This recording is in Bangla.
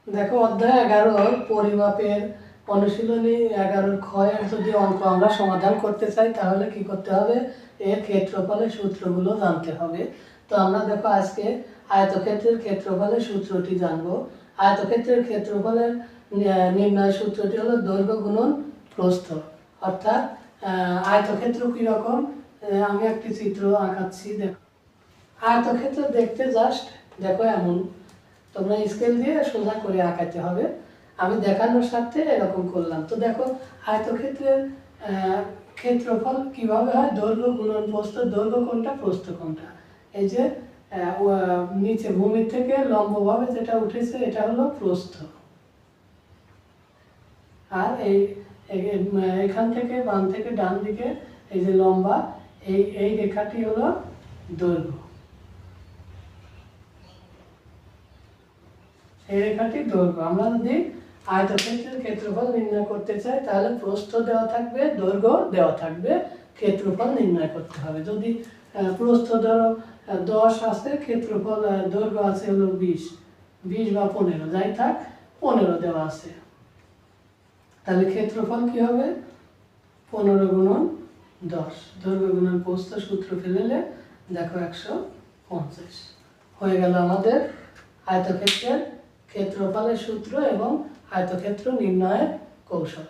দেখো অধ্যায় 11 পরিমাপের অনুশীলনী 11 ক্ষয়ের যদি অঙ্ক আমরা সমাধান করতে চাই তাহলে কি করতে হবে, এর ক্ষেত্রফলের সূত্রগুলো জানতে হবে। তো আমরা দেখো আজকে আয়তক্ষেত্রের ক্ষেত্রফলের সূত্রটি জানবো। আয়তক্ষেত্রের ক্ষেত্রফলের নির্ণয় সূত্রটি হলো দৈর্ঘ্য গুণন প্রস্থ। অর্থাৎ আয়তক্ষেত্র কীরকম, আমি একটি চিত্র আঁকাচ্ছি। দেখো আয়তক্ষেত্র দেখতে জাস্ট দেখো এমন, তোমরা স্কেল দিয়ে সোজা করে আঁকাতে হবে। আমি দেখানোর স্বার্থে এরকম করলাম। তো দেখো আয়তক্ষেত্রের ক্ষেত্রফল কিভাবে হয়, দৈর্ঘ্য গুণন প্রস্থ। দৈর্ঘ্য কোনটা, প্রস্থ কোনটা। এই যে নিচে ভূমির থেকে লম্বভাবে যেটা উঠেছে এটা হলো প্রস্থ, আর এই এখান থেকে বাম থেকে ডান দিকে এই যে লম্বা এই রেখাটি হলো দৈর্ঘ্য। এই রেখাটি দৈর্ঘ্য। আমরা যদি আয়তক্ষেত্রের ক্ষেত্রফল নির্ণয় করতে চাই তাহলে প্রস্থ দেওয়া থাকবে, দৈর্ঘ্য দেওয়া থাকবে, ক্ষেত্রফল নির্ণয় করতে হবে। যদি প্রস্থ ধরো 10 আছে, ক্ষেত্রফল দৈর্ঘ্য আছে হলো 20 বা 15, যাই থাক 15 দেওয়া আছে, তাহলে ক্ষেত্রফল কি হবে 15 গুণন 10, দৈর্ঘ্য গুণন প্রস্থ সূত্র ফেললে দেখো 150 হয়ে গেল আমাদের আয়তক্ষেত্রের ক্ষেত্রফলের সূত্র এবং আয়তক্ষেত্র নির্ণয়ের কৌশল।